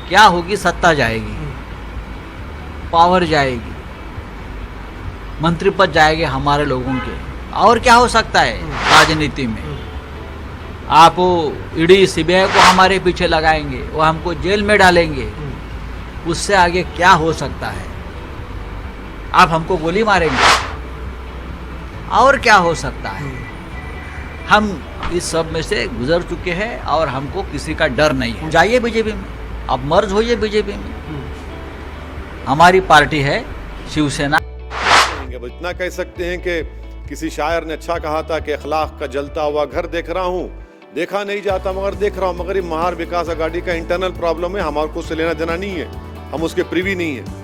क्या होगी? सत्ता जाएगी, पावर जाएगी, मंत्री पद जाएंगे हमारे लोगों के। और क्या हो सकता है राजनीति में? आप ईडी सीबीआई को हमारे पीछे लगाएंगे, वो हमको जेल में डालेंगे, उससे आगे क्या हो सकता है? आप हमको गोली मारेंगे, और क्या हो सकता है? हम इस सब में से गुजर चुके हैं और हमको किसी का डर नहीं है। जाइए बीजेपी में, अब मर्ज होइए बीजेपी में। हमारी पार्टी है शिवसेना। इतना कह सकते हैं कि किसी शायर ने अच्छा कहा था कि अखलाक का जलता हुआ घर देख रहा हूँ, देखा नहीं जाता मगर देख रहा हूँ। मगर ये महार विकास अघाड़ी का इंटरनल प्रॉब्लम है, हमारे को उससे लेना देना नहीं है, हम उसके प्रिवी नहीं है।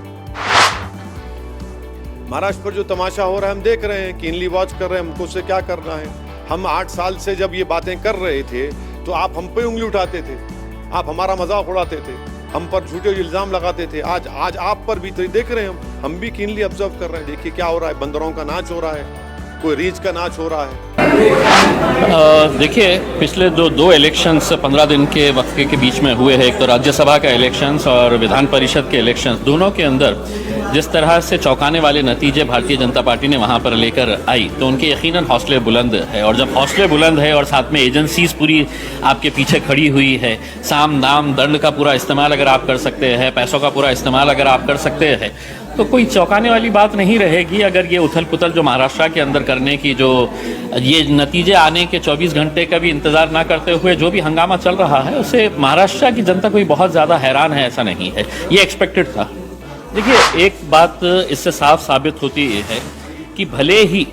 महाराष्ट्र पर जो तमाशा हो रहा है हम देख रहे हैं, कीनली वॉच कर रहे हैं, हमको उससे क्या करना है। हम 8 साल से जब ये बातें कर रहे थे तो आप हम पे उंगली उठाते थे, आप हमारा मजाक उड़ाते थे, हम पर झूठे इल्जाम लगाते थे। आज आप पर भी तो देख रहे हैं, हम भी कीनली ऑब्जर्व कर रहे हैं। देखिए क्या हो रहा है, बंदरों का नाच हो रहा है, कोई रीछ का नाच हो रहा है। देखिए, पिछले दो इलेक्शंस 15 दिन के वक्फे के बीच में हुए हैं। एक तो राज्यसभा का इलेक्शंस और विधान परिषद के इलेक्शंस, दोनों के अंदर जिस तरह से चौंकाने वाले नतीजे भारतीय जनता पार्टी ने वहां पर लेकर आई, तो उनके यकीनन हौसले बुलंद है। और जब हौसले बुलंद है और साथ में एजेंसीज पूरी आपके पीछे खड़ी हुई है, साम दाम दंड का पूरा इस्तेमाल अगर आप कर सकते हैं, पैसों का पूरा इस्तेमाल अगर आप कर सकते हैं, तो कोई चौंकाने वाली बात नहीं रहेगी। अगर ये उथल पुथल जो महाराष्ट्र के अंदर करने की, जो ये नतीजे आने के 24 घंटे का भी इंतज़ार ना करते हुए जो भी हंगामा चल रहा है, उससे महाराष्ट्र की जनता कोई बहुत ज़्यादा हैरान है ऐसा नहीं है, ये एक्सपेक्टेड था। देखिए, एक बात इससे साफ साबित होती है कि भले ही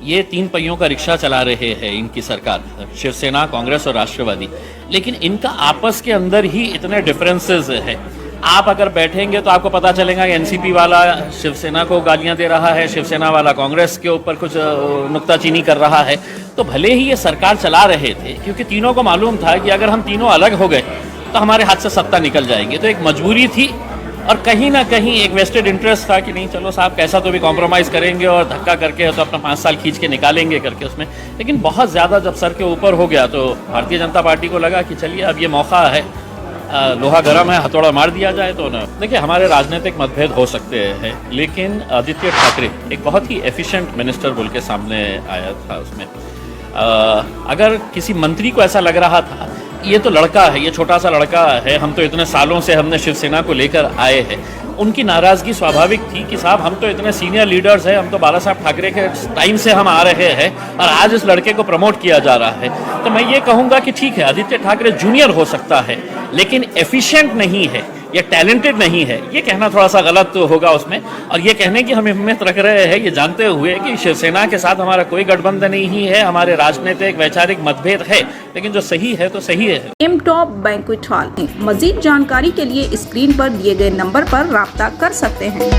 ये 3 पहियों का रिक्शा चला रहे हैं इनकी सरकार, शिवसेना, कांग्रेस और राष्ट्रवादी, लेकिन इनका आपस के अंदर ही इतने डिफरेंसेस है। आप अगर बैठेंगे तो आपको पता चलेगा कि एनसीपी वाला शिवसेना को गालियां दे रहा है, शिवसेना वाला कांग्रेस के ऊपर कुछ नुक्ताचीनी कर रहा है। तो भले ही ये सरकार चला रहे थे, क्योंकि तीनों को मालूम था कि अगर हम तीनों अलग हो गए तो हमारे हाथ से सत्ता निकल जाएगी। तो एक मजबूरी थी और कहीं ना कहीं एक वेस्टेड इंटरेस्ट था कि नहीं चलो साहब कैसा तो भी कॉम्प्रोमाइज़ करेंगे और धक्का करके तो अपना 5 साल खींच के निकालेंगे करके उसमें। लेकिन बहुत ज़्यादा जब सर के ऊपर हो गया तो भारतीय जनता पार्टी को लगा कि चलिए अब ये मौका है, लोहा गर्म है, हथौड़ा मार दिया जाए तो ना। देखिए, हमारे राजनीतिक मतभेद हो सकते हैं, लेकिन आदित्य ठाकरे एक बहुत ही एफिशिएंट मिनिस्टर बोल के सामने आया था उसमें। अगर किसी मंत्री को ऐसा लग रहा था ये तो लड़का है, ये छोटा सा लड़का है, हम तो इतने सालों से हमने शिवसेना को लेकर आए हैं, उनकी नाराज़गी स्वाभाविक थी कि साहब हम तो इतने सीनियर लीडर्स हैं, हम तो बाला साहब ठाकरे के टाइम से हम आ रहे हैं और आज इस लड़के को प्रमोट किया जा रहा है। तो मैं ये कहूँगा कि ठीक है, आदित्य ठाकरे जूनियर हो सकता है, लेकिन एफिशिएंट नहीं है, ये टैलेंटेड नहीं है, ये कहना थोड़ा सा गलत तो होगा उसमें। और ये कहने की हम हिम्मत रख रहे हैं ये जानते हुए कि शिवसेना के साथ हमारा कोई गठबंधन नहीं है, हमारे राजनीतिक वैचारिक मतभेद है, लेकिन जो सही है तो सही है। M top banquet hall. मजीद जानकारी के लिए स्क्रीन पर दिए गए नंबर पर राब्ता कर सकते हैं।